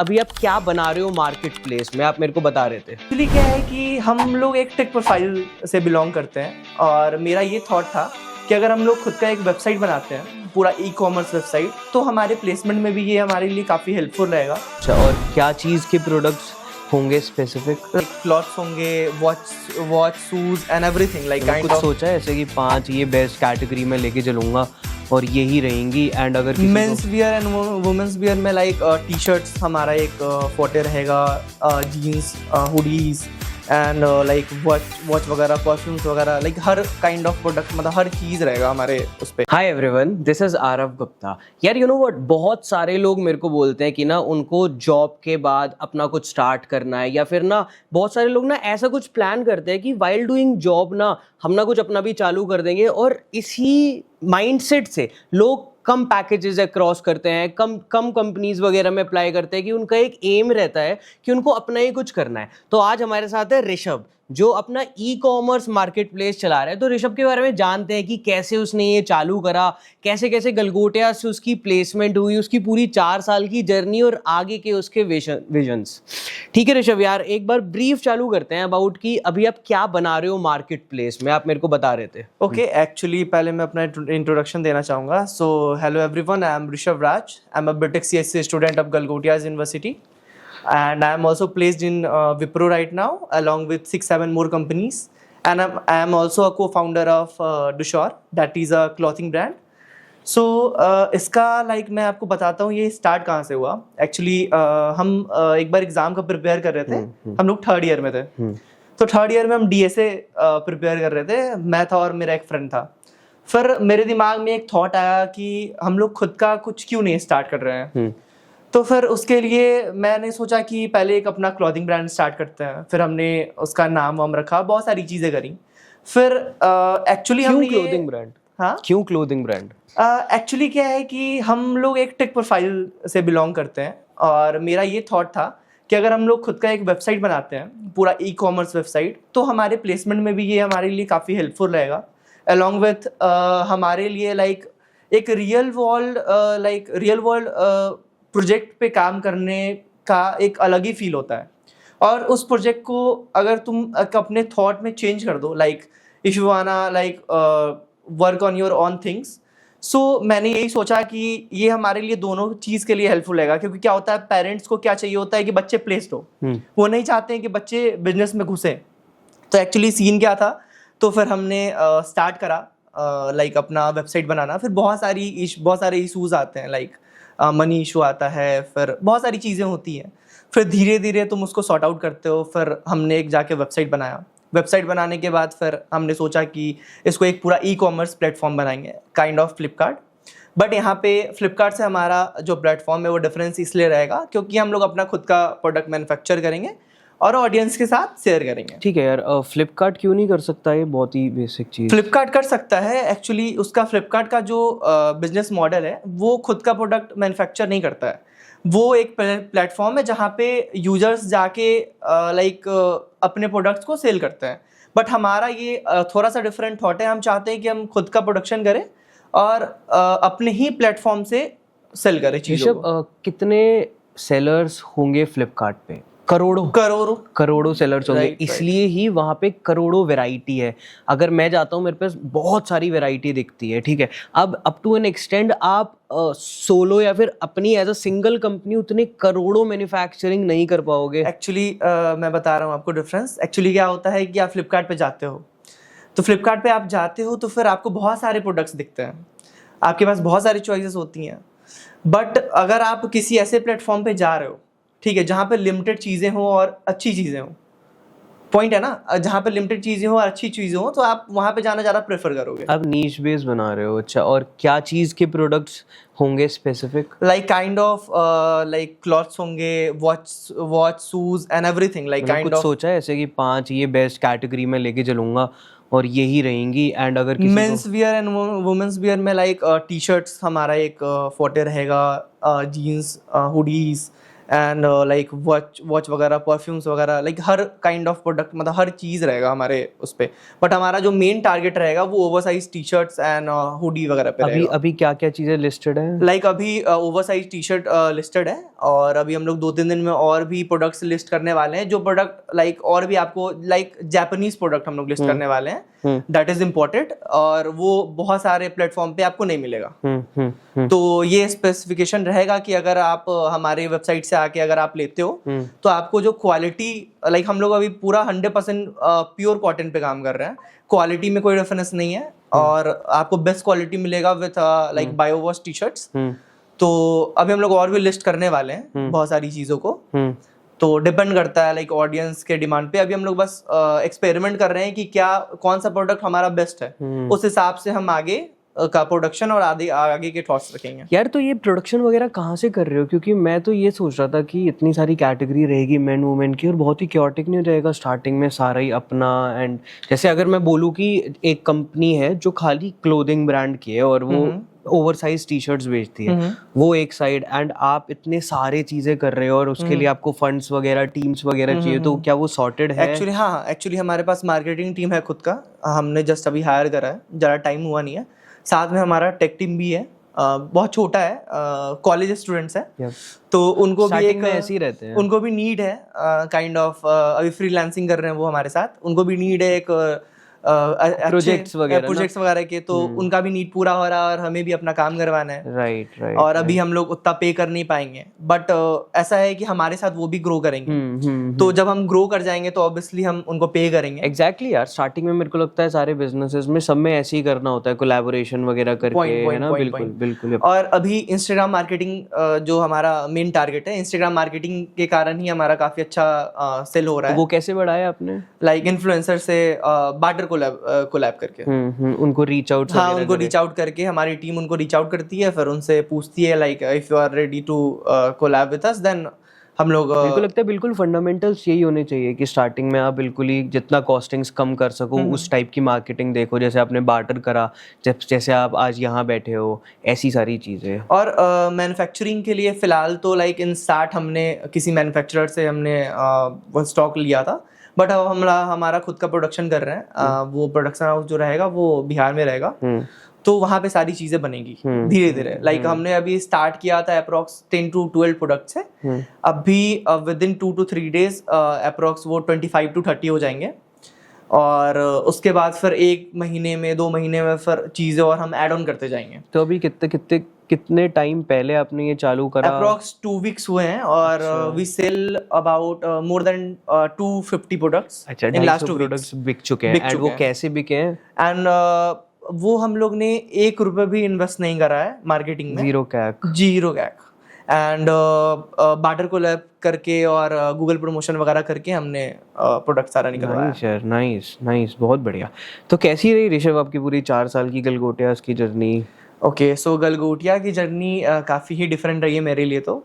अभी आप क्या बना रहे हो मार्केट प्लेस में, आप मेरे को बता रहे थे। एक्चुअली क्या है कि हम लोग एक टेक प्रोफाइल से बिलोंग करते हैं और मेरा ये थॉट था कि अगर हम लोग खुद का एक वेबसाइट बनाते हैं, पूरा ई कॉमर्स वेबसाइट, तो हमारे प्लेसमेंट में भी ये हमारे लिए काफ़ी हेल्पफुल रहेगा। अच्छा, और क्या चीज़ के प्रोडक्ट्स होंगे स्पेसिफिक? क्लॉथ्स होंगे, watch shoes and everything like kind कुछ ऑफ। सोचा है ऐसे कि 5 ये बेस्ट कैटेगरी में लेके चलूंगा और यही रहेंगी। एंड अगर men's wear and women's wear में लाइक टी शर्ट्स हमारा एक फोटे रहेगा, jeans, hoodies and like watch वगैरह, कॉस्ट्यूम्स वगैरह, लाइक हर काइंड ऑफ प्रोडक्ट, मतलब हर चीज़ रहेगा हमारे उस पर। Hi everyone, this is Aarav Gupta. यार यू नो व्हाट, बहुत सारे लोग मेरे को बोलते हैं कि ना उनको जॉब के बाद अपना कुछ स्टार्ट करना है, या फिर ना बहुत सारे लोग ना ऐसा कुछ प्लान करते हैं कि वाइल डूइंग जॉब ना हम ना कुछ अपना भी चालू कर देंगे। और इसी माइंडसेट से लोग कम पैकेजेस क्रॉस करते हैं, कम कंपनीज वगैरह में अप्लाई करते हैं कि उनका एक एम रहता है कि उनको अपना ही कुछ करना है। तो आज हमारे साथ है ऋषभ, जो अपना ई कॉमर्स मार्केट प्लेस चला रहा है। तो ऋषभ के बारे में जानते हैं कि कैसे उसने ये चालू करा, कैसे कैसे गलगोटिया से उसकी प्लेसमेंट हुई, उसकी पूरी 4 साल की जर्नी और आगे के उसके विजन्स। ठीक है ऋषभ, यार एक बार ब्रीफ चालू करते हैं अबाउट कि अभी आप क्या बना रहे हो मार्केट प्लेस में, आप मेरे को बता रहे थे। ओके, एक्चुअली पहले मैं अपना इंट्रोडक्शन देना चाहूँगा। So hello everyone, I am Rishabh Raj. I am a BTech CSC student of Galgotia university and I am also placed in Wipro right now along with 6-7 more companies, and I am also a co-founder of Dushore, that is a clothing brand. So इसका मैं आपको बताता हूँ ये start कहाँ से हुआ। Actually हम एक बार एग्जाम का प्रिपेयर कर रहे थे। हम लोग 3rd ईयर में थे। तो 3rd ईयर में हम DSA प्रिपेयर कर रहे थे, मैं था और मेरा एक फ्रेंड था। फिर मेरे दिमाग में एक थॉट आया कि हम लोग खुद का कुछ क्यों नहीं स्टार्ट कर रहे हैं। तो फिर उसके लिए मैंने सोचा कि पहले एक अपना क्लॉथिंग ब्रांड स्टार्ट करते हैं। फिर हमने उसका नाम वाम रखा, बहुत सारी चीज़ें करी। फिर एक्चुअली हमने क्लोथिंग ब्रांड, हाँ क्यों क्लोथिंग ब्रांड? एक्चुअली क्या है कि हम लोग एक टेक प्रोफाइल से बिलोंग करते हैं और मेरा ये थॉट था कि अगर हम लोग खुद का एक वेबसाइट बनाते हैं, पूरा ई कॉमर्स वेबसाइट, तो हमारे प्लेसमेंट में भी ये हमारे लिए काफ़ी हेल्पफुल रहेगा। अलॉन्ग विथ हमारे लिए एक रियल वर्ल्ड प्रोजेक्ट पे काम करने का एक अलग ही फील होता है। और उस प्रोजेक्ट को अगर तुम अपने थॉट में चेंज कर दो, if you wanna work on your own things, so मैंने यही सोचा कि ये हमारे लिए दोनों चीज़ के लिए हेल्पफुल रहेगा। क्योंकि क्या होता है, पेरेंट्स को क्या चाहिए होता है कि बच्चे प्लेस्ड हो, वो नहीं चाहते हैं कि बच्चे बिजनेस में घुसे। तो एक्चुअली सीन क्या था, तो फिर हमने स्टार्ट करा अपना वेबसाइट बनाना। फिर बहुत सारे इशूज़ आते हैं, मनी इशू आता है, फिर बहुत सारी चीज़ें होती हैं। फिर धीरे धीरे तुम उसको सॉर्ट आउट करते हो। फिर हमने एक जाके वेबसाइट बनाया। वेबसाइट बनाने के बाद फिर हमने सोचा कि इसको एक पूरा ई कॉमर्स प्लेटफॉर्म बनाएंगे, काइंड ऑफ फ्लिपकार्ट। बट यहाँ पे फ्लिपकार्ट से हमारा जो प्लेटफॉर्म है वो डिफरेंस इसलिए रहेगा क्योंकि हम लोग अपना खुद का प्रोडक्ट मैन्युफैक्चर करेंगे और ऑडियंस के साथ शेयर करेंगे। ठीक है यार, फ्लिपकार्ट क्यों नहीं कर सकता? ये बहुत ही बेसिक चीज़। फ्लिपकार्ट कर सकता है। एक्चुअली उसका फ्लिपकार्ट का जो बिजनेस मॉडल है वो खुद का प्रोडक्ट मैन्युफैक्चर नहीं करता है। वो एक प्लेटफॉर्म है जहाँ पे यूजर्स जाके अपने प्रोडक्ट्स को सेल करते हैं। बट हमारा ये थोड़ा सा डिफरेंट थॉट है। हम चाहते हैं कि हम खुद का प्रोडक्शन करें और अपने ही प्लेटफॉर्म से सेल करें चीज़ों को। कितने सेलर्स होंगे फ्लिपकार्ट पे? करोड़ों सेलर्स होंगे। इसलिए ही वहाँ पे करोड़ों वैरायटी है। अगर मैं जाता हूँ, मेरे पास बहुत सारी वैरायटी दिखती है। ठीक है, अब अप टू एन एक्सटेंड आप सोलो या फिर अपनी एज अ सिंगल कंपनी उतने करोड़ों मैन्युफैक्चरिंग नहीं कर पाओगे। एक्चुअली मैं बता रहा हूँ आपको डिफरेंस। एक्चुअली क्या होता है कि आप फ्लिपकार्ट पे जाते हो, तो फ्लिपकार्ट पे आप जाते हो तो फिर आपको बहुत सारे प्रोडक्ट्स दिखते हैं, आपके पास बहुत सारी चॉइसेस होती हैं। बट अगर आप किसी ऐसे प्लेटफॉर्म पे जा रहे हो, ठीक है, जहाँ पे लिमिटेड चीज़ें हों और अच्छी चीज़ें हों, पॉइंट है ना, जहाँ पे लिमिटेड चीज़ें हों और अच्छी चीज़ें हों, तो आप वहाँ पे जाना ज़्यादा प्रेफर करोगे। अब नीश बेस बना रहे हो। अच्छा, और क्या चीज़ के प्रोडक्ट्स होंगे स्पेसिफिक? काइंड ऑफ क्लॉथ्स होंगे, वॉच शूज एंड एवरीथिंग, कुछ सोचा है ऐसे कि 5 ये बेस्ट कैटेगरी में लेके चलूंगा और यही रहेंगी। एंड अगर men's wear and women's wear में टी शर्ट्स हमारा एक फोटे रहेगा, jeans, hoodies and like watch वगैरह, परफ्यूम्स वगैरह, लाइक हर काइंड ऑफ प्रोडक्ट, मतलब हर चीज़ रहेगा हमारे उस पे। बट हमारा जो मेन टारगेट रहेगा वो oversize T shirts and hoodie वगैरह पे अभी रहेगा। अभी क्या क्या चीजें लिस्टेड है? लाइक अभी ओवरसाइज टी शर्ट लिस्टेड है, और अभी हम लोग 2-3 दिन में और भी प्रोडक्ट्स लिस्ट करने वाले हैं, जो प्रोडक्ट लाइक और भी आपको लाइक जापानीज प्रोडक्ट हम लोग लिस्ट करने वाले हैं, दैट इज इम्पोर्टेंट, और वो बहुत सारे प्लेटफॉर्म पे आपको नहीं मिलेगा। तो ये स्पेसिफिकेशन रहेगा कि अगर आप हमारे वेबसाइट से आके अगर आप लेते हो तो आपको जो क्वालिटी, लाइक हम लोग अभी पूरा 100% प्योर कॉटन पे काम कर रहे हैं, क्वालिटी में कोई डिफरेंस नहीं है, और आपको बेस्ट क्वालिटी मिलेगा with like biowash T shirts. तो अभी हम लोग और भी लिस्ट करने वाले हैं बहुत सारी चीज़ों को, तो डिपेंड करता है लाइक ऑडियंस के डिमांड पे। अभी हम लोग बस एक्सपेरिमेंट कर रहे हैं कि क्या कौन सा प्रोडक्ट हमारा बेस्ट है, उस हिसाब से हम आगे का प्रोडक्शन और आगे के थॉट्स रखेंगे। यार तो ये प्रोडक्शन वगैरह कहाँ से कर रहे हो? क्योंकि मैं तो ये सोच रहा था कि इतनी सारी कैटेगरी रहेगी मेन वुमेन की, और बहुत ही क्योटिक नहीं रहेगा स्टार्टिंग में सारा ही अपना। एंड जैसे अगर मैं बोलूँ कि एक कंपनी है जो खाली क्लोथिंग ब्रांड की है और वो ओवरसाइज टी शर्ट्स बेचती है, वो एक साइड, एंड आप इतने सारे चीजें कर रहे हो और उसके लिए आपको फंड्स वगैरह, टीम्स वगैरह चाहिए, तो क्या वो सॉर्टेड है? एक्चुअली हाँ, एक्चुअली हमारे पास मार्केटिंग टीम है खुद का, हमने जस्ट अभी हायर करा है, ज़्यादा टाइम हुआ नहीं है। साथ में हमारा टेक टीम भी है, बहुत छोटा है, कॉलेज स्टूडेंट्स है, तो उनको भी एक ऐसे ही रहते हैं, उनको भी नीड है काइंड ऑफ, अभी फ्रीलांसिंग कर रहे हैं वो हमारे साथ, उनको भी नीड है एक प्रोजेक्ट्स वगैरह के, तो उनका भी नीड पूरा हो रहा है और हमें भी अपना काम करवाना है। राइट। और अभी हम लोग उतना पे कर नहीं पाएंगे, बट ऐसा है कि हमारे साथ वो भी ग्रो करेंगे, तो जब हम ग्रो कर जाएंगे तो ऑब्वियसली हम उनको पे करेंगे। एग्जैक्टली यार, स्टार्टिंग में मेरे को लगता है सारे बिजनेसेस में सब में ऐसे ही करना होता है, कोलैबोरेशन वगैरह करके, है ना? बिल्कुल बिल्कुल। और अभी इंस्टाग्राम मार्केटिंग जो हमारा मेन टारगेट है, इंस्टाग्राम मार्केटिंग के कारण ही हमारा काफी अच्छा सेल हो रहा है। वो कैसे बढ़ाया आपने? लाइक इन्फ्लुएंसर से बार्टर कोलैब करके, उनको रीच आउट, हाँ, उनको रीच आउट करके, हमारी टीम उनको रीच आउट करती है, फिर उनसे पूछती है like if you are ready to collab with us, then हम लोग, मेरे को लगता है बिल्कुल फंडामेंटल्स यही होने चाहिए कि स्टार्टिंग में आप बिल्कुल ही जितना कॉस्टिंग्स कम कर सको उस टाइप की मार्केटिंग देखो, जैसे आपने बार्टर करा, जैसे आप आज यहाँ बैठे हो, ऐसी सारी चीज़ें। और मैन्युफैक्चरिंग के लिए फ़िलहाल तो लाइक इन स्टार्ट हमने किसी मैन्युफैक्चरर से हमने वो स्टॉक लिया था, बट अब हमारा खुद का प्रोडक्शन कर रहे हैं। वो प्रोडक्शन हाउस जो रहेगा वो बिहार में रहेगा, तो वहाँ पे सारी चीज़ें बनेंगी धीरे धीरे। लाइक हमने अभी स्टार्ट किया था अप्रॉक्स 10 to 12 प्रोडक्ट्स है, अभी with in 2 to 3 days approx वो 25 to 30 हो जाएंगे, और उसके बाद फिर 1 महीने में 2 महीने में फिर चीज़ें और हम ऐड ऑन करते जाएंगे। तो अभी कितने टाइम पहले आपने ये चालू करा? अप्रॉक्स 2 weeks हुए हैं, और we sell about more than 250 products in last 2 weeks बिक चुके हैं। एंड वो कैसे बिके हैं? एंड वो हम लोग ने 1 रुपये भी इन्वेस्ट नहीं करा है मार्केटिंग में, zero CAC. And barter collab करके और गूगल प्रमोशन वगैरह करके हमने प्रोडक्ट सारा निकलवाया। नाइस, बहुत बढ़िया। तो कैसी रही ऋषभ आपकी पूरी 4 साल की गलगोटियास की जर्नी? ओके, सो गलगोटिया की जर्नी काफ़ी ही डिफरेंट रही है मेरे लिए तो,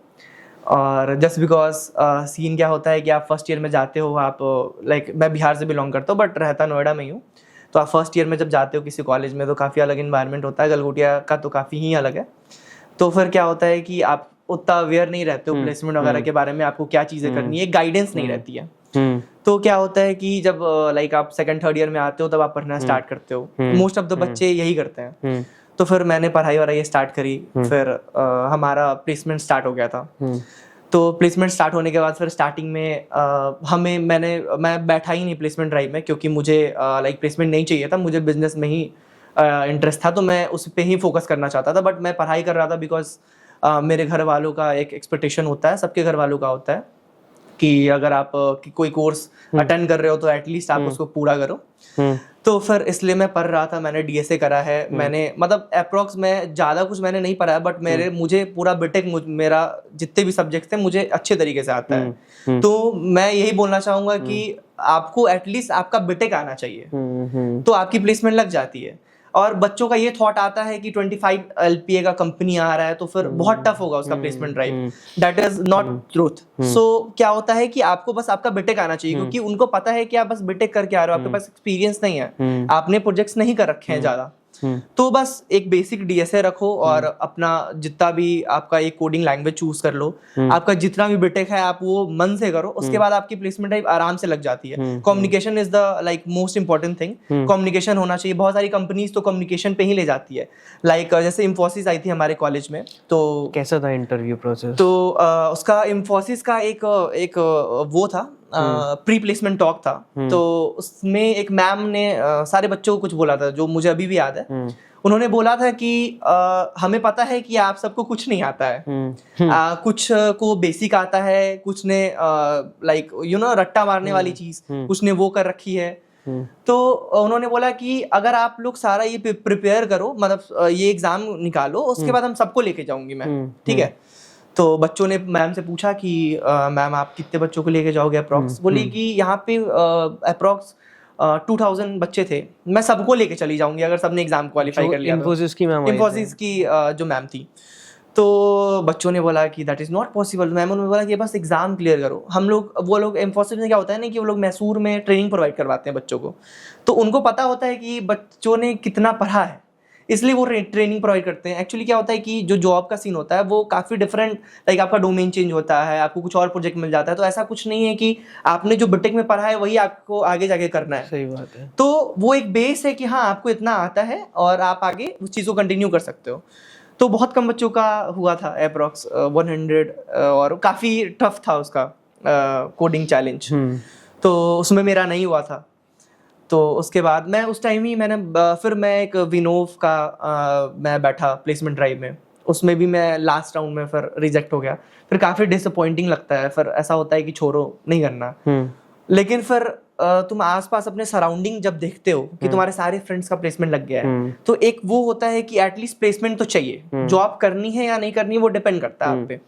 और जस्ट बिकॉज सीन क्या होता है कि आप फर्स्ट ईयर में जाते हो, आप लाइक मैं बिहार से बिलोंग करता हूँ बट रहता नोएडा में ही हूँ, तो आप फर्स्ट ईयर में जब जाते हो किसी कॉलेज में तो काफ़ी अलग इन्वायरमेंट होता है, गलगोटिया का तो काफ़ी ही अलग है। तो फिर क्या होता है कि आप उतना अवेयर नहीं रहते हो प्लेसमेंट वगैरह के बारे में, आपको क्या चीज़ें करनी है, गाइडेंस नहीं रहती है। तो क्या होता है कि जब लाइक आप 2nd 3rd ईयर में आते हो तब आप पढ़ना स्टार्ट करते हो, मोस्ट ऑफ द बच्चे यही करते हैं। तो फिर मैंने पढ़ाई वढ़ाई स्टार्ट करी, फिर हमारा प्लेसमेंट स्टार्ट हो गया था। तो प्लेसमेंट स्टार्ट होने के बाद फिर स्टार्टिंग में मैं बैठा ही नहीं प्लेसमेंट ड्राइव में, क्योंकि मुझे लाइक प्लेसमेंट नहीं चाहिए था, मुझे बिजनेस में ही इंटरेस्ट था, तो मैं उस पर ही फोकस करना चाहता था। बट मैं पढ़ाई कर रहा था बिकॉज मेरे घर वालों का एक एक्सपेक्टेशन होता है, सबके घर वालों का होता है कि अगर आप कोई कोर्स अटेंड कर रहे हो तो एटलीस्ट आप उसको पूरा करो। तो फिर इसलिए मैं पढ़ रहा था, मैंने डीएसए करा है, मैंने मतलब अप्रॉक्स मैं ज़्यादा कुछ मैंने नहीं पढ़ा है, बट मुझे पूरा बीटेक मेरा जितने भी सब्जेक्ट थे मुझे अच्छे तरीके से आता है। तो मैं यही बोलना चाहूँगा कि आपको एटलीस्ट आपका बीटेक आना चाहिए, तो आपकी प्लेसमेंट लग जाती है। और बच्चों का ये थॉट आता है कि 25 LPA का कंपनी आ रहा है तो फिर बहुत टफ होगा उसका placement drive, that is not truth. So क्या होता है कि आपको बस आपका बीटेक आना चाहिए, क्योंकि उनको पता है कि आप बस बीटेक करके आ रहे हो, आपके पास एक्सपीरियंस नहीं है, आपने प्रोजेक्ट्स नहीं कर रखे हैं ज़्यादा, तो बस एक बेसिक डीएसए रखो और अपना जितना भी आपका एक कोडिंग लैंग्वेज चूज कर लो, आपका जितना भी बीटेक है आप वो मन से करो, उसके बाद आपकी प्लेसमेंट टाइप आराम से लग जाती है। Communication is the like most important thing, communication होना चाहिए। बहुत सारी कंपनीज तो कम्युनिकेशन पे ही ले जाती है, लाइक जैसे इंफोसिस आई थी हमारे कॉलेज में, तो कैसा था इंटरव्यू प्रोसेस? तो उसका इंफोसिस का एक वो था, प्री प्लेसमेंट टॉक था। तो उसमें एक मैम ने सारे बच्चों को कुछ बोला था जो मुझे अभी भी याद है। उन्होंने बोला था कि हमें पता है कि आप सबको कुछ नहीं आता है, कुछ को बेसिक आता है, कुछ ने लाइक रट्टा मारने वाली चीज कुछ ने वो कर रखी है। तो उन्होंने बोला कि अगर आप लोग सारा ये प्रिपेयर करो, मतलब ये एग्जाम निकालो, उसके बाद हम सबको लेके जाऊंगी मैं, ठीक है। तो बच्चों ने मैम से पूछा कि मैम आप कितने बच्चों को लेके जाओगे अप्रॉक्स? बोली कि यहाँ पे अप्रॉक्स 2000 बच्चे थे, मैं सबको लेके चली जाऊंगी अगर सबने एग्जाम क्वालिफाई कर लिया। इन्फोसिस की मैम, इन्फोसिस की जो मैम थी। तो बच्चों ने बोला कि that is not possible. Ma'am ने बोला कि बस एग्जाम क्लियर करो। वो लोग इन्फोसिस में क्या होता है ना कि वो लोग मैसूर में ट्रेनिंग प्रोवाइड करवाते हैं बच्चों को, तो उनको पता होता है कि बच्चों ने कितना पढ़ा है, इसलिए वो ट्रेनिंग प्रोवाइड करते हैं। एक्चुअली क्या होता है कि जो जॉब का सीन होता है वो काफ़ी डिफरेंट, लाइक आपका डोमेन चेंज होता है, आपको कुछ और प्रोजेक्ट मिल जाता है। तो ऐसा कुछ नहीं है कि आपने जो बीटेक में पढ़ा है वही आपको आगे जाके करना है। सही बात है। तो वो एक बेस है कि हाँ आपको इतना आता है और आप आगे उस चीज़ को कंटिन्यू कर सकते हो। तो बहुत कम बच्चों का हुआ था अप्रॉक्स 100, और काफ़ी टफ था उसका कोडिंग चैलेंज। तो उसमें मेरा नहीं हुआ था। तो उसके बाद मैं उस टाइम ही फिर मैं एक विनोव का मैं बैठा प्लेसमेंट ड्राइव में, उसमें भी मैं लास्ट राउंड में फिर रिजेक्ट हो गया। फिर काफ़ी डिसअपॉइंटिंग लगता है, फिर ऐसा होता है कि छोड़ो नहीं करना। लेकिन फिर तुम आसपास अपने सराउंडिंग जब देखते हो कि तुम्हारे सारे फ्रेंड्स का प्लेसमेंट लग गया है, तो एक वो होता है कि एटलीस्ट प्लेसमेंट तो चाहिए। जॉब करनी है या नहीं करनी वो डिपेंड करता है आप पे।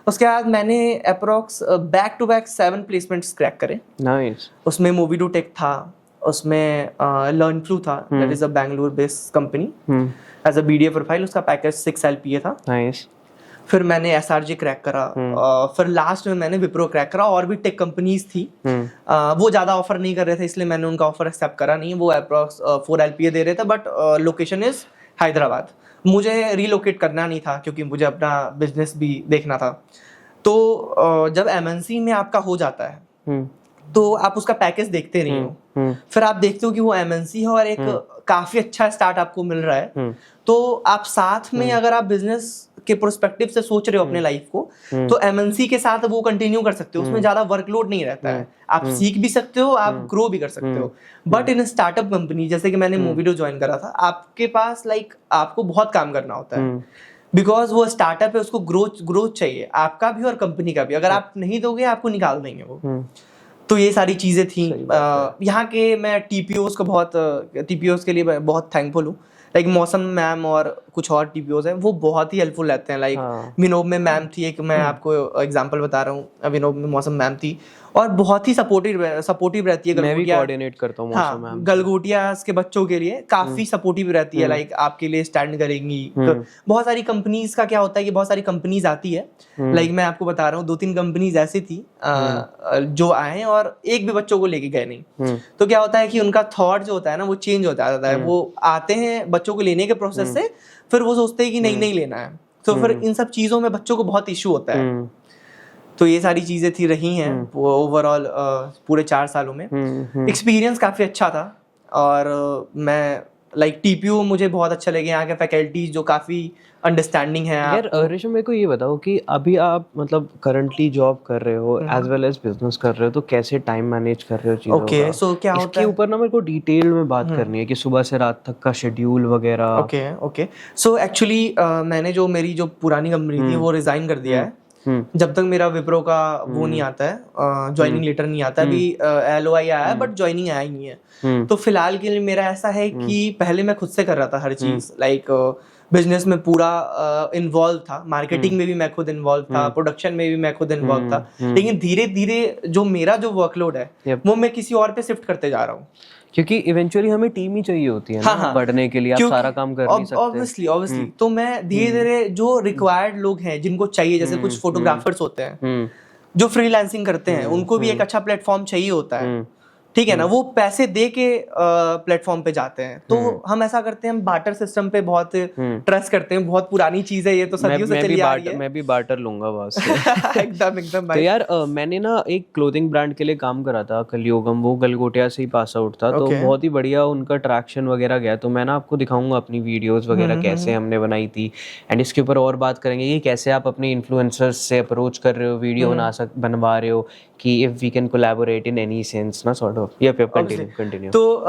उसके बाद मैंने approx back to back 7 placements crack करे। नाइस। उसमें मोवीडो टेक था, उसमें लर्नफ्लू था, that is a Bangalore based company, as a BDA profile. उसका पैकेज 6 LPA था। नाइस। फिर मैंने SRJ क्रैक करा, फिर लास्ट में मैंने विप्रो क्रैक करा। और भी टेक कंपनीज थी, वो ज़्यादा ऑफर नहीं कर रहे थे, इसलिए मैंने उनका ऑफर एक्सेप्ट करा नहीं। वो अप्रॉक्स 4 LPA दे रहे थे, बट लोकेशन इज हैदराबाद। मुझे रीलोकेट करना नहीं था क्योंकि मुझे अपना बिजनेस भी देखना था। तो जब MNC में आपका हो जाता है तो आप उसका पैकेज देखते नहीं हो, फिर आप देखते हो कि वो MNC है और एक काफी अच्छा स्टार्ट आपको मिल रहा है। तो आप साथ में अगर आप बिजनेस के प्रोस्पेक्टिव से सोच रहे हो अपने लाइफ को, तो MNC के साथ वो कंटिन्यू कर सकते हो। उसमें ज्यादा वर्कलोड नहीं रहता है, आप सीख भी सकते हो, आप ग्रो भी कर सकते हो। बट इन स्टार्टअप कंपनी जैसे कि मैंने मोवीडो ज्वाइन करा था, आपके पास लाइक आपको बहुत काम करना होता है, बिकॉज वो स्टार्टअप है, उसको ग्रोथ चाहिए, आपका भी और कंपनी का भी। अगर आप नहीं दोगे आपको निकाल देंगे वो। तो ये सारी चीज़ें थी। यहाँ के मैं TPOs को बहुत TPOs के लिए बहुत थैंकफुल हूँ। लाइक मौसम मैम और कुछ और TPOs हैं, वो बहुत ही हेल्पफुल रहते हैं। लाइक विनोब में मैम थी एक, मैं आपको एग्जांपल बता रहा हूँ। विनोब में मौसम मैम थी और बहुत ही सपोर्टिव रहती है। मैं भी कोऑर्डिनेट करता हूँ मौसम मैम। गलगोटिया के बच्चों के लिए काफी सपोर्टिव रहती है, लाइक आपके लिए स्टैंड करेंगी। बहुत सारी कंपनीज का क्या होता है कि बहुत सारी कंपनीज आती है, लाइक मैं आपको बता रहा हूँ 2-3 कंपनीज ऐसी थी जो आए और एक भी बच्चों को लेके गए नहीं। तो क्या होता है कि उनका थॉट जो होता है ना वो चेंज होता जाता है। वो आते हैं बच्चों को लेने के प्रोसेस से, फिर वो सोचते हैं कि नहीं लेना है, तो फिर इन सब चीजों में बच्चों को बहुत इशू होता है। तो ये सारी चीजें थी रही हैं ओवरऑल पूरे 4 सालों में। एक्सपीरियंस काफी अच्छा था और मैं लाइक TPO मुझे बहुत अच्छा लगे। यहाँ के फैकल्टीज जो काफी अंडरस्टैंडिंग है। यार ऋषभ, मेरे को ये बताओ कि अभी आप मतलब करंटली जॉब कर रहे हो एज वेल एज बिजनेस कर रहे हो, तो कैसे टाइम मैनेज कर रहे हो चीजों का? ओके, सो क्या होता है इसके ऊपर ना मेरे को डिटेल में बात करनी है कि सुबह से रात तक का शेड्यूल वगैरह। ओके सो एक्चुअली मैंने जो मेरी जो पुरानी कंपनी थी वो रिजाइन कर दिया है। जब तक मेरा विप्रो का वो नहीं आता है, ज्वाइनिंग लेटर नहीं आता। अभी LOI आया है बट ज्वाइनिंग आया ही नहीं है। तो फिलहाल के लिए मेरा ऐसा है कि पहले मैं खुद से कर रहा था हर चीज, लाइक बिजनेस में पूरा इन्वॉल्व था, मार्केटिंग में भी मैं खुद इन्वॉल्व था, प्रोडक्शन में भी मैं खुद इन्वॉल्व था। लेकिन धीरे धीरे जो मेरा जो वर्कलोड है वो मैं किसी और पे शिफ्ट करते जा रहा हूँ, क्योंकि इवेंचुअली हमें टीम ही चाहिए होती है ना बढ़ने के लिए। आप सारा काम कर नहीं सकते ऑब्वियसली। तो मैं धीरे धीरे जो रिक्वायर्ड लोग हैं जिनको चाहिए, जैसे कुछ फोटोग्राफर्स होते हैं जो फ्रीलांसिंग करते हैं, उनको भी एक अच्छा प्लेटफॉर्म चाहिए होता है, ठीक है ना, वो पैसे दे के प्लेटफॉर्म पे जाते हैं। तो हम ऐसा करते हैं, हम बार्टर सिस्टम पे बहुत ट्रस्ट करते हैं। बहुत पुरानी चीज है ये, तो सदियों से चली आ रही है। मैं भी बार्टर लूंगा बस एकदम एकदम तो भाई। यार मैंने ना एक क्लोथिंग ब्रांड के लिए काम करा था, कलियोगम, वो गलगोटिया से ही पास आउट था। तो बहुत ही बढ़िया उनका ट्रैक्शन वगैरह गया। तो मैं ना आपको दिखाऊंगा अपनी वीडियोस वगैरह कैसे हमने बनाई थी, एंड इसके ऊपर और बात करेंगे कि कैसे आप अपने इन्फ्लुएंसर्स से अप्रोच कर रहे हो, वीडियो बनवा रहे हो, कि if we can collaborate in any sense ना, सॉर्ट ऑफ। या कंटिन्यू। तो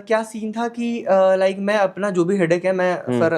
क्या सीन था कि लाइक मैं अपना जो भी हेडेक है मैं फिर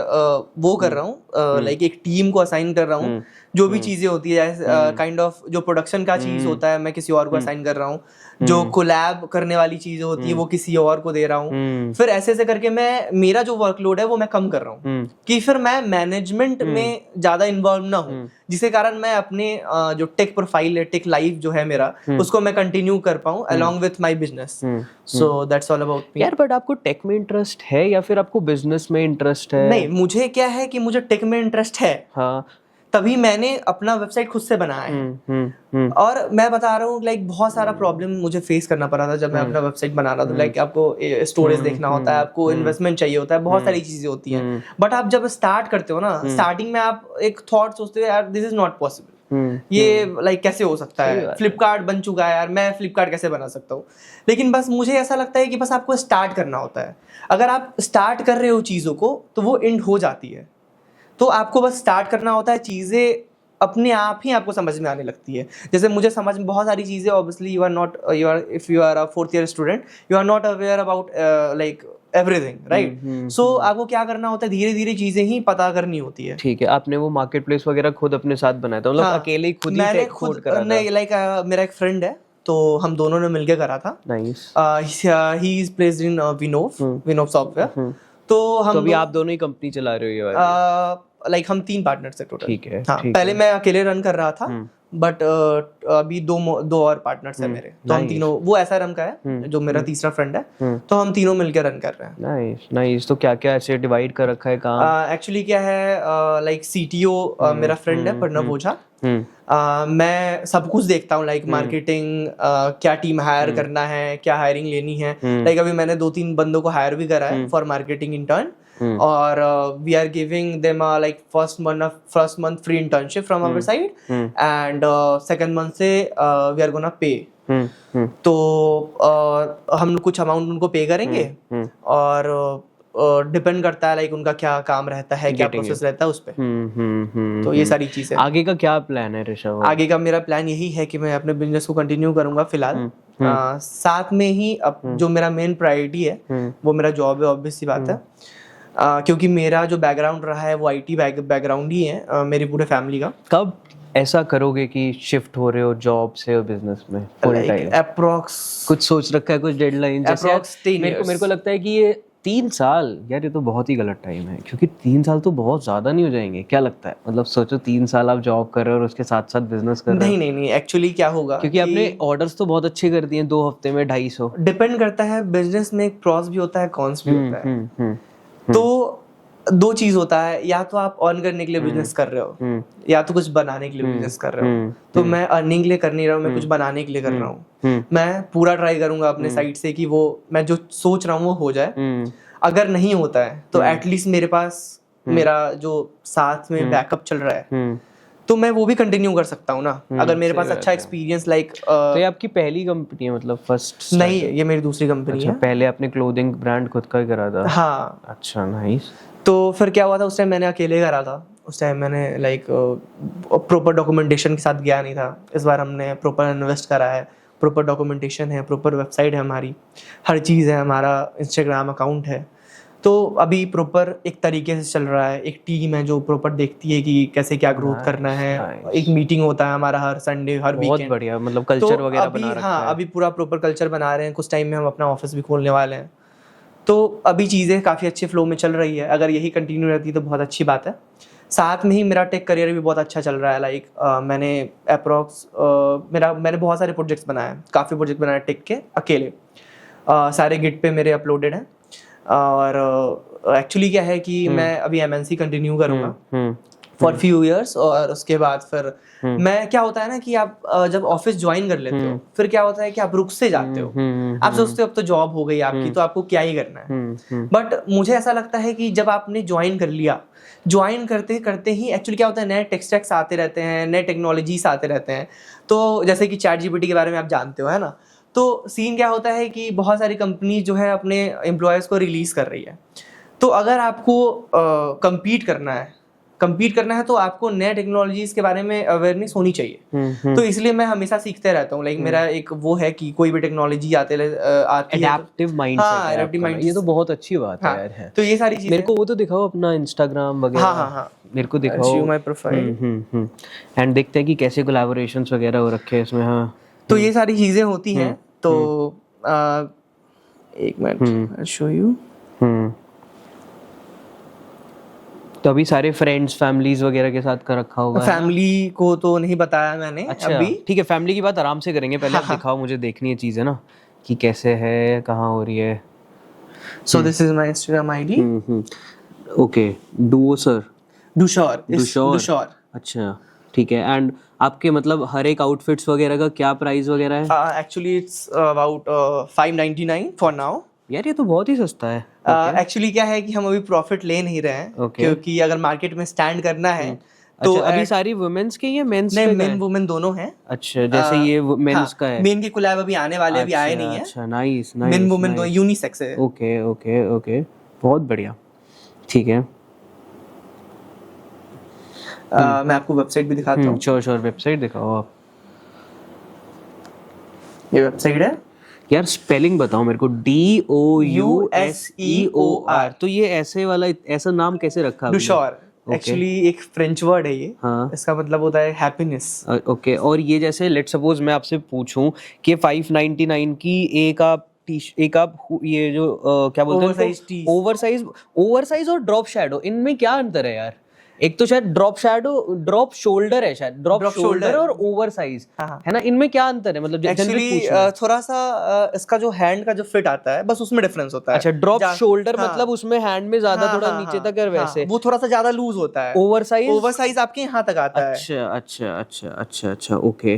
वो कर रहा हूँ, लाइक एक टीम को असाइन कर रहा हूँ। जो भी चीजें होती है काइंड ऑफ जो प्रोडक्शन का चीज होता है मैं किसी और को असाइन कर रहा हूँ। जो कोलैब करने वाली चीजें होती है वो किसी और को दे रहा हूँ। फिर ऐसे ऐसे करके मैं मेरा जो वर्कलोड है वो मैं कम कर रहा हूँ कि फिर मैं मैनेजमेंट में ज्यादा इन्वॉल्व ना हूँ, जिसके कारण मैं अपने जो टेक प्रोफाइल है, टेक लाइफ जो है मेरा, उसको मैं कंटिन्यू कर पाऊँ along with my business. So that's all about me. यार बट आपको टेक में इंटरेस्ट है या फिर आपको बिजनेस में इंटरेस्ट है? नहीं, मुझे क्या है कि मुझे टेक में इंटरेस्ट है। हाँ, तभी मैंने अपना वेबसाइट खुद से बनाया है। और मैं बता रहा हूँ लाइक बहुत सारा प्रॉब्लम मुझे फेस करना पड़ा था जब मैं अपना वेबसाइट बना रहा था। लाइक आपको स्टोरेज देखना होता है, आपको इन्वेस्टमेंट चाहिए होता है, बहुत सारी चीजें होती हैं। बट आप जब स्टार्ट करते हो ना, स्टार्टिंग में आप एक थॉट सोचते हो यार दिस इज नॉट पॉसिबल, ये लाइक कैसे हो सकता है, फ्लिपकार्ट बन चुका है यार, मैं फ्लिपकार्ट कैसे बना सकता हूँ। लेकिन बस मुझे ऐसा लगता है कि बस आपको स्टार्ट करना होता है। अगर आप स्टार्ट कर रहे हो चीज़ों को तो वो एंड हो जाती है। तो आपको बस स्टार्ट करना होता है, चीज़ें अपने आप ही आपको समझ में आने लगती है। जैसे मुझे समझ में बहुत सारी चीज़ें, obviously you are if you are a 4th year student, you are not aware about like everything, right? So आपको क्या करना होता है, धीरे धीरे चीजें ही पता करनी होती है। ठीक है, आपने वो मार्केट प्लेस वगैरह खुद अपने साथ बनाया था, मतलब अकेले ही खुद ही कोड करा था? नहीं, लाइक मेरा एक फ्रेंड है तो हम दोनों ने मिलके करा था। Nice. He is placed in Vinove software. तो हम अभी आप दोनों ही कंपनी चला रहे हो ये वाली? लाइक हम 3 पार्टनर्स है टोटल। ठीक है। हाँ, पहले मैं अकेले रन कर रहा था, बट अभी दो और पार्टनर्स है मेरे। तो हम तीनों, वो SRM का है जो मेरा तीसरा फ्रेंड है, तो हम तीनों मिलकर रन कर रहे हैं। Nice nice. तो क्या क्या ऐसे डिवाइड कर रखा है काम? एक्चुअली क्या है, लाइक CTO मेरा फ्रेंड है प्रणव ओझा। मैं सब कुछ देखता हूँ, लाइक मार्केटिंग, क्या टीम हायर करना है, क्या हायरिंग लेनी है। लाइक अभी मैंने 2-3 बंदों को हायर भी करा है फॉर मार्केटिंग इंटर्न। और we are giving them like first month free internship from our side, and second month से वी आर गोना पे। तो हम कुछ अमाउंट उनको पे करेंगे, और डिपेंड करता है लाइक उनका क्या काम रहता है, क्या प्रोसेस रहता है उस पे। तो ये सारी चीजें। आगे का क्या प्लान है ऋषभ? आगे का मेरा प्लान यही है कि मैं अपने बिजनेस को कंटिन्यू करूंगा फिलहाल। साथ में ही अब जो मेरा मेन प्रायोरिटी है वो मेरा जॉब है, ऑब्वियस सी बात है। क्योंकि मेरा जो बैकग्राउंड रहा है वो IT बैकग्राउंड ही है मेरी पूरे फैमिली का। कब ऐसा करोगे कि शिफ्ट हो रहे हो जॉब से और बिजनेस में फुल टाइम? अप्रॉक्स कुछ सोच रखा है, कुछ डेडलाइन? जैसे मेरे को लगता है कि ये 3 साल, यार ये तो बहुत ही गलत टाइम है, क्योंकि 3 साल तो बहुत ज्यादा नहीं हो जाएंगे? क्या लगता है, मतलब सोचो 3 साल आप जॉब कर रहे हो और उसके साथ साथ बिजनेस कर रहे हो। नहीं, एक्चुअली क्या होगा, क्योंकि आपने ऑर्डर्स तो बहुत अच्छे कर दिए 2 हफ्ते में 250। डिपेंड करता है, बिजनेस में एक प्रॉस भी होता है, कॉन्स भी होता है। तो 2 चीज होता है, या तो आप अर्न करने के लिए बिजनेस कर रहे हो, या तो कुछ बनाने के लिए बिजनेस कर रहे हो। तो मैं अर्निंग के लिए कर नहीं रहा हूँ, मैं कुछ बनाने के लिए कर रहा हूँ। मैं पूरा ट्राई करूंगा अपने साइड से कि वो मैं जो सोच रहा हूँ वो हो जाए। अगर नहीं होता है तो एटलीस्ट मेरे पास मेरा जो साथ में बैकअप चल रहा है तो मैं वो भी कंटिन्यू कर सकता हूँ ना, अगर मेरे पास अच्छा एक्सपीरियंस लाइक। तो ये आपकी पहली कंपनी है, मतलब फर्स्ट? नहीं, ये मेरी दूसरी कंपनी है। पहले आपने क्लोथिंग ब्रांड खुद का ही करा था? हाँ। अच्छा, नाइस। तो फिर क्या हुआ था, उस टाइम मैंने अकेले करा था। उस टाइम मैंने लाइक प्रॉपर डॉक्यूमेंटेशन के साथ गया नहीं था। इस बार हमने प्रॉपर इन्वेस्ट करा है, प्रॉपर डॉक्यूमेंटेशन है, प्रॉपर वेबसाइट है हमारी, हर चीज़ है, हमारा इंस्टाग्राम अकाउंट है। तो अभी प्रॉपर एक तरीके से चल रहा है। एक टीम है जो प्रॉपर देखती है कि कैसे क्या ग्रोथ करना है। एक मीटिंग होता है हमारा हर संडे, हर वीकेंड। बहुत बढ़िया, मतलब कल्चर वगैरह बना रखा है। हाँ, अभी पूरा प्रॉपर कल्चर बना रहे हैं। कुछ टाइम में हम अपना ऑफिस भी खोलने वाले हैं। तो अभी चीज़ें काफ़ी अच्छे फ्लो में चल रही है। अगर यही कंटिन्यू रहती है तो बहुत अच्छी बात है। साथ में ही मेरा टेक करियर भी बहुत अच्छा चल रहा है। लाइक मैंने अप्रॉक्स मैंने बहुत सारे प्रोजेक्ट्स बनाए, काफ़ी प्रोजेक्ट बनाए टेक के अकेले। सारे गिट पे मेरे अपलोडेड हैं। और एक्चुअली क्या है कि मैं अभी MNC कंटिन्यू करूँगा फॉर फ्यू ईयर्स। और उसके बाद फिर मैं, क्या होता है ना कि आप जब ऑफिस ज्वाइन कर लेते हो, फिर क्या होता है कि आप रुक से जाते हो, आप सोचते हो अब तो जॉब हो गई आपकी, तो आपको क्या ही करना है। बट मुझे ऐसा लगता है कि जब आपने ज्वाइन कर लिया, ज्वाइन करते करते ही एक्चुअली क्या होता है, नए टेक स्टैक्स आते रहते हैं, नए टेक्नोलॉजीज आते रहते हैं। तो जैसे कि चैट जीपीटी के बारे में आप जानते हो, है ना। तो सीन क्या होता है कि बहुत सारी कंपनी जो है अपने एम्प्लॉयज़ को रिलीज कर रही है। तो अगर आपको compete करना है तो आपको नए टेक्नोलॉजीज के बारे में अवेयरनेस होनी चाहिए। तो इसलिए मैं हमेशा सीखते रहता हूँ। लाइक मेरा एक वो है कि कोई भी टेक्नोलॉजी आती है एडेप्टिव माइंडसेट हाँ, है adaptive आपका। ये तो बहुत अच्छी बात है यार। है तो ये सारी चीजें। मेरे को वो तो दिखाओ अपना इंस्टाग्राम वगैरह। हाँ, मेरे को दिखाओ माय प्रोफाइल एंड देखते हैं कि कैसे कोलैबोरेशंस वगैरह हो रखे हैं इसमें। हाँ, तो ये सारी चीजें होती हैं। तो एक मिनट, आई शो यू। तो अभी सारे फ्रेंड्स फैमिलीज वगैरह के साथ कर रखा होगा। फैमिली को तो नहीं बताया मैंने अभी। ठीक है, फैमिली की बात आराम से करेंगे। पहले आप दिखाओ, मुझे देखनी है चीज़, है ना, कि कैसे है, कहाँ हो रही है। So this is my Instagram ID. Okay, दुशौर। अच्छा, ठीक है। एंड आपके मतलब हर एक आउटफिट्स वगैरह का क्या प्राइस वगैरह है? Actually it's about 599 for now. यार ये तो बहुत ही सस्ता है। एक्चुअली क्या है कि हम अभी प्रॉफिट ले नहीं रहे हैं, क्योंकि अगर मार्केट में स्टैंड करना है तो अच्छा, अभी सारी वुमेन्स के या मेंस पे? नहीं, मेन वुमेन दोनों हैं। अच्छा, जैसे ये मेंस का है। मेन की कोलैब अभी आने वाले, अभी आए नहीं है। अच्छा, नाइस। मेन वुमेन दोनों यूनिसेक्स है। ओके, बहुत बढ़िया, ठीक है। मैं आपको वेबसाइट भी दिखाता हूँ। श्योर, वेबसाइट दिखाओ आप। ये वेबसाइट है। यार स्पेलिंग बताओ मेरे को। DOUSEOR। तो ये ऐसे वाला, ऐसा नाम कैसे रखा आपने? दुशौर एक्चुअली एक फ्रेंच वर्ड है ये। हाँ। इसका मतलब होता है हैप्पीनेस। ओके, और ये जैसे लेट सपोज मैं आपसे पूछूं कि 599 की एक आप ये जो क्या बोलते हैं, ओवरसाइज और ड्रॉप शैडो, इनमें क्या अंतर है यार? एक तो शायद ड्रॉप शोल्डर है, शायद ड्रॉप शोल्डर और ओवरसाइज, है ना। इनमें क्या अंतर है? मतलब एक्चुअली थोड़ा सा इसका जो हैंड का जो फिट आता है, बस उसमें डिफरेंस होता है। अच्छा, ड्रॉप शोल्डर मतलब उसमें हैंड में ज्यादा थोड़ा नीचे तक है, वैसे वो थोड़ा सा ज्यादा लूज होता है। ओवरसाइज आपके यहाँ तक आता है। अच्छा, ओके।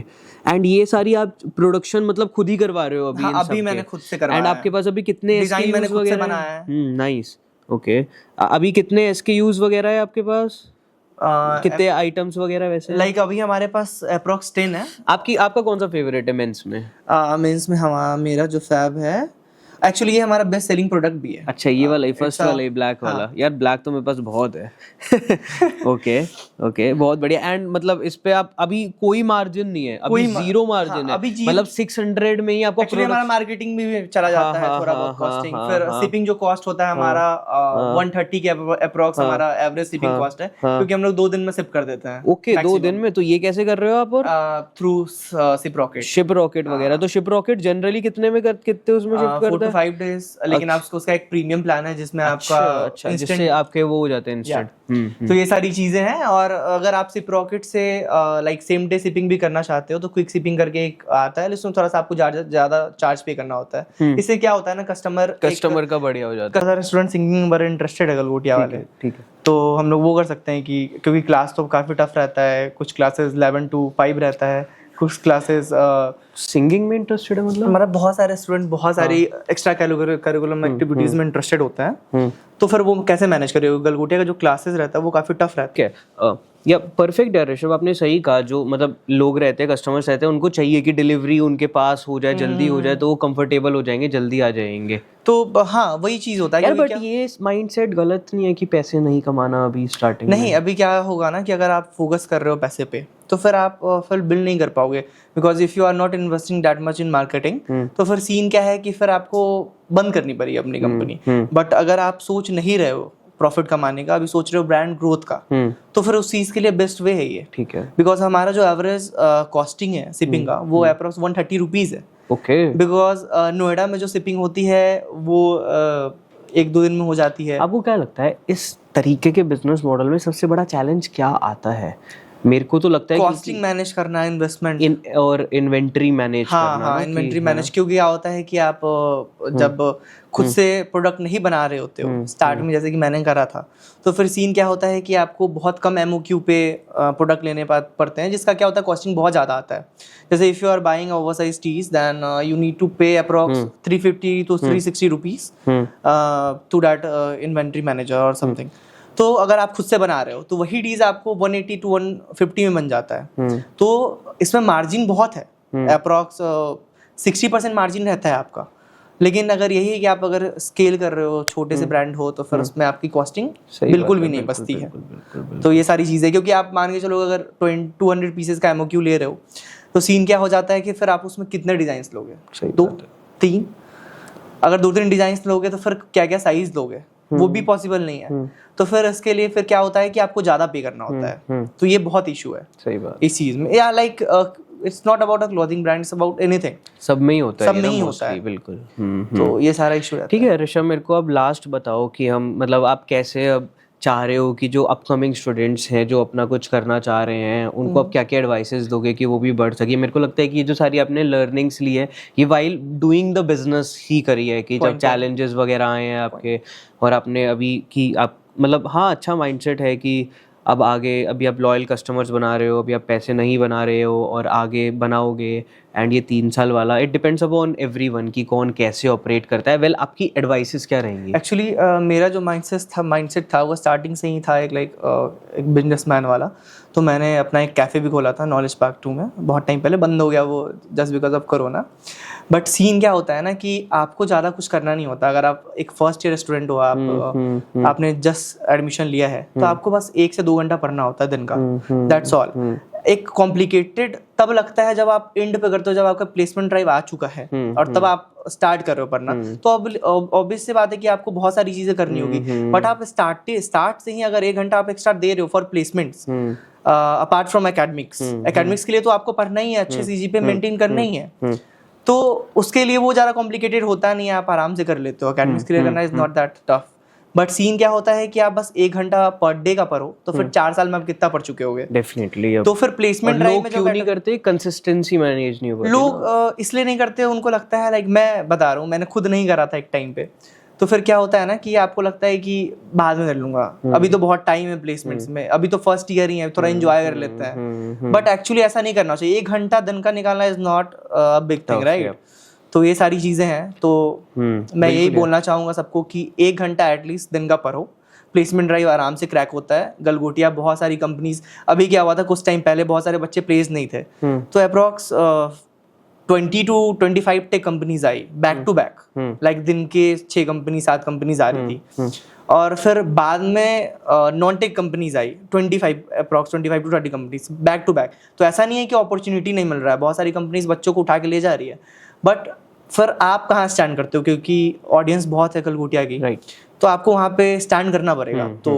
एंड ये सारी आप प्रोडक्शन मतलब खुद ही करवा रहे हो अभी? अभी मैंने खुद से करवाया। एंड आपके पास अभी कितने डिजाइन मैंने खुद से बनाया है। Nice, okay. अभी कितने SKUs वगैरह है आपके पास? कितने आइटम्स वगैरह वैसे? लाइक अभी हमारे पास अप्रॉक्स 10 है। आपका कौन सा फेवरेट है मेंस में? मेंस में मेरा जो फैब है, एक्चुअली ये हमारा बेस्ट सेलिंग प्रोडक्ट भी है। अच्छा, ये वाला, फर्स्ट वाला, ब्लैक वाला। यार ब्लैक तो मेरे पास बहुत है। ओके, बहुत बढ़िया। एंड मतलब इस पे आप अभी कोई मार्जिन नहीं है? अभी जीरो मार्जिन है? मतलब 600 में ही आपको हमारा मार्केटिंग भी चला जाता है, थोड़ा बहुत कॉस्टिंग। फिर शिपिंग जो कॉस्ट होता है हमारा 130 के अप्रॉक्स हमारा एवरेज शिपिंग कॉस्ट है, क्योंकि हम लोग 2 दिन में शिप कर देते हैं। ओके, 2 दिन में? तो ये कैसे कर रहे हो आप? और थ्रू शिप रॉकेट वगैरह। तो शिप रॉकेट जनरली कितने उसमें शिफ्ट करता है? 5 days। लेकिन आपको उसका एक प्रीमियम प्लान है जिसमें आपका जिससे आपके वो हो जाते हैं इंस्टेंट। तो ये सारी चीजें हैं। और अगर आप शिप रॉकेट से लाइक सेम डे शिपिंग भी करना चाहते हो तो क्विक शिपिंग करके एक आता है, इसमें थोड़ा सा आपको ज्यादा चार्ज पे करना होता है। इससे क्या होता है ना, कस्टमर का बढ़िया हो जाता है। रेस्टोरेंट सिंगिंग बड़े इंटरेस्टेड है गलगोटिया वाले, ठीक है। तो हम लोग वो कर सकते हैं कि, क्योंकि क्लास तो काफी टफ रहता है, कुछ क्लासेस 11 to 5 रहता है, कुछ क्लासेस सिंगिंग में इंटरेस्टेड है। मतलब हमारा बहुत सारे स्टूडेंट बहुत सारी एक्स्ट्रा करिकुलम एक्टिविटीज में इंटरेस्टेड होता है। तो फिर वो कैसे मैनेज करेगा? गलगोटिया का जो क्लासेस रहता है वो काफी टफ रहता है। या परफेक्ट है ऋषभ, आपने सही कहा। जो मतलब लोग रहते हैं, कस्टमर्स रहते हैं, उनको चाहिए कि डिलीवरी उनके पास हो जाए, जल्दी हो जाए, तो वो कंफर्टेबल हो जाएंगे, जल्दी आ जाएंगे। तो हाँ, वही चीज होता है। बट ये माइंडसेट गलत नहीं है कि पैसे नहीं कमाना अभी स्टार्टिंग में? नहीं, अभी क्या होगा ना कि अगर आप फोकस कर रहे हो पैसे पे, तो फिर आप फिर बिल्ड नहीं कर पाओगे, because if you are not investing that much in marketing, तो फिर सीन क्या है कि फिर आपको बंद करनी पड़ेगी अपनी कंपनी। बट अगर आप सोच नहीं रहे हो प्रॉफिट कमाने का, अभी सोच रहे हो ब्रांड ग्रोथ का, तो फिर उस चीज के लिए बेस्ट वे है ये। ठीक है, बिकॉज हमारा जो एवरेज कॉस्टिंग है शिपिंग का, वो अप्रॉक्स 130 रुपीज है। ओके, बिकॉज नोएडा में जो शिपिंग होती है वो 1-2 दिन में हो जाती है। आपको क्या लगता है इस तरीके के बिजनेस मॉडल में सबसे बड़ा चैलेंज क्या आता है? मेरे को तो लगता है कॉस्टिंग मैनेज करना, इन्वेस्टमेंट और इन्वेंट्री मैनेज हाँ करना हाँ ना इन्वेंट्री मैनेज, क्योंकि क्या होता है कि आप जब खुद से प्रोडक्ट नहीं बना रहे होते हो स्टार्ट में, जैसे कि मैंने करा था, तो फिर सीन क्या होता है कि आपको बहुत कम MOQ पे प्रोडक्ट लेने पड़ते हैं, जिसका क्या होता है कॉस्टिंग बहुत ज़्यादा आता है। जैसे if you are buying oversize tees then you need to pay approx 350 to 360 rupees to that inventory manager और समथिंग। तो अगर आप खुद से बना रहे हो तो वही डीज आपको 180 to 150 में बन जाता है। तो इसमें मार्जिन बहुत है, अप्रॉक्स 60% मार्जिन रहता है आपका। लेकिन अगर यही है कि आप अगर स्केल कर रहे हो, छोटे से ब्रांड हो, तो फिर उसमें आपकी कॉस्टिंग बिल्कुल भी नहीं बचती है। तो ये सारी चीज़ें, क्योंकि आप मान के चलो अगर 200 पीसेस का MOQ ले रहे हो, तो सीन क्या हो जाता है कि फिर आप उसमें कितने डिजाइन लोगे, 2-3। अगर 2-3 डिजाइन लोगे तो फिर क्या क्या साइज लोगे, वो भी पॉसिबल नहीं है। तो फिर इसके लिए फिर क्या होता है कि आपको ज्यादा पे करना होता है। तो ये बहुत इशू है सही बात इस चीज में। या like it's not about a clothing brand, it's about anything. सब में ही होता है, सब में ही होता है बिल्कुल। तो ये सारा इशू है। ठीक है ऋषभ, मेरे को अब लास्ट बताओ कि हम मतलब आप कैसे अब चाह रहे हो कि जो अपकमिंग स्टूडेंट्स हैं जो अपना कुछ करना चाह रहे हैं, उनको आप क्या क्या एडवाइसेस दोगे कि वो भी बढ़ सके। मेरे को लगता है कि ये जो सारी आपने लर्निंग्स ली है, ये वाइल डूइंग द बिजनेस ही करी है, कि जब चैलेंजेस वगैरह आए हैं आपके, और आपने अभी कि आप मतलब हाँ अच्छा माइंडसेट है कि अब आगे अभी आप लॉयल कस्टमर्स बना रहे हो, अभी आप पैसे नहीं बना रहे हो और आगे बनाओगे। एंड ये 3 साल वाला इट डिपेंड्स अपॉन एवरीवन कि कौन कैसे ऑपरेट करता है। वेल आपकी एडवाइसेस क्या रहेंगी? एक्चुअली मेरा जो माइंडसेट था वो स्टार्टिंग से ही था एक बिजनेसमैन वाला। तो मैंने अपना एक कैफ़े भी खोला था नॉलेज पार्क 2 में, बहुत टाइम पहले, बंद हो गया वो just because of corona. But scene क्या होता है ना कि आपको ज़्यादा कुछ करना नहीं होता। अगर आप एक फर्स्ट ईयर स्टूडेंट हो, आपने जस्ट एडमिशन लिया है, तो आपको बस 1 से 2 घंटा पढ़ना होता है दिन का, दैट्स ऑल। एक कॉम्प्लिकेटेड तब लगता है जब आप एंड पे करते हो, जब आपका प्लेसमेंट ड्राइव आ चुका है और तब आप स्टार्ट कर रहे हो पढ़ना। तो अब ऑब्वियस सी बात है कि आपको बहुत सारी चीजें करनी होगी। बट आप स्टार्ट से ही अगर 1 घंटा आप एक्स्ट्रा दे रहे हो for placements, apart from academics के लिए तो आपको पढ़ना ही है, अच्छे CGPA मेंटेन करना ही है। तो उसके लिए वो ज़्यादा कॉम्प्लिकेटेड होता नहीं है, आप आराम से कर लेते हो। एकेडमिक्स के लिए करना is not that tough. But scene क्या होता है कि आप बस 1 घंटा पर डे का पढ़ो, तो फिर 4 साल में आप कितना पढ़ चुके होगे? डेफिनेटली। तो फिर प्लेसमेंट ड्राइव में क्यों नहीं करते, कंसिस्टेंसी मैनेज नहीं होती। लोग इसलिए नहीं करते, उनको लगता है लाइक मैं बता रहा हूँ, मैंने खुद नहीं करा था एक टाइम पे। तो फिर क्या होता है ना कि आपको लगता है कि बाद में कर लूंगा, अभी तो बहुत टाइम है प्लेसमेंट्स में, अभी तो फर्स्ट ईयर ही है, थोड़ा एंजॉय कर लेते हैं। बट एक्चुअली ऐसा नहीं करना चाहिए। 1 घंटा दिन का निकालना is not a big thing, right? तो ये सारी चीजें हैं। तो मैं यही बोलना चाहूंगा सबको कि 1 घंटा एटलीस्ट दिन का पढ़ो। प्लेसमेंट ड्राइव आराम से क्रैक होता है। गलगोटिया बहुत सारी कंपनीज, अभी क्या हुआ था कुछ टाइम पहले, बहुत सारे बच्चे प्लेस नहीं थे, तो अप्रॉक्स 20 to 25 टेक कंपनीज आई बैक टू बैक, लाइक दिन के 6 कंपनी 7 कंपनीज आ रही थी। और फिर बाद में नॉन टेक कंपनीज आई 25 to 30 companies back to back. तो ऐसा नहीं है कि अपॉर्चुनिटी नहीं मिल रहा है, बहुत सारी कंपनीज बच्चों को उठा के ले जा रही है। बट फिर आप कहाँ स्टैंड करते हो, क्योंकि ऑडियंस बहुत है गलगोटिया की, राइट? तो आपको वहाँ पे स्टैंड करना पड़ेगा। तो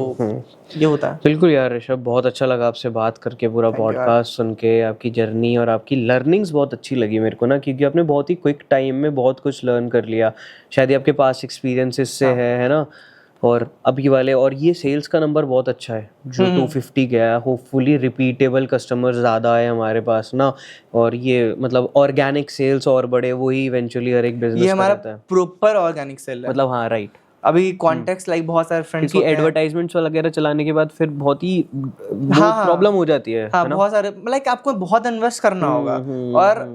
ये होता है। बिल्कुल यार ऋषभ, बहुत अच्छा लगा आपसे बात करके, पूरा पॉडकास्ट सुन के, आपकी जर्नी और आपकी लर्निंग्स बहुत अच्छी लगी मेरे को ना, क्योंकि आपने बहुत ही क्विक टाइम में बहुत कुछ लर्न कर लिया। शायद ये आपके पास एक्सपीरियंसेस से है ना। और अभी वाले, और ये सेल्स का नंबर बहुत अच्छा है जो 250 गया है। होपफुली रिपीटेबल कस्टमर्स ज़्यादा आए हमारे पास ना, और ये मतलब ऑर्गेनिक सेल्स और बढ़े, वही इवेंचुअली हर एक बिजनेस ये हमारा प्रॉपर ऑर्गेनिक सेल है, मतलब। हाँ राइट। अभी कॉन्टेक्ट्स लाइक बहुत सारे फ्रेंड्स क्योंकि एडवर्टाइजमेंट्स वगैरह चलाने के बाद फिर बहुत ही प्रॉब्लम हो जाती है। हाँ, बहुत सारे लाइक आपको बहुत इन्वेस्ट करना होगा और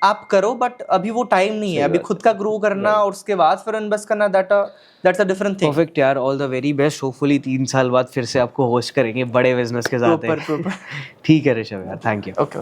आप करो, बट अभी वो टाइम नहीं है। अभी खुद का ग्रो करना और उसके बाद फिर इन्वेस्ट करना, that's a different thing. Perfect यार, all the very best. Hopefully 3 साल बाद फिर से आपको होस्ट करेंगे बड़े बिजनेस के साथ। प्रॉपर ठीक है ऋषभ यार, थैंक यू। ओके।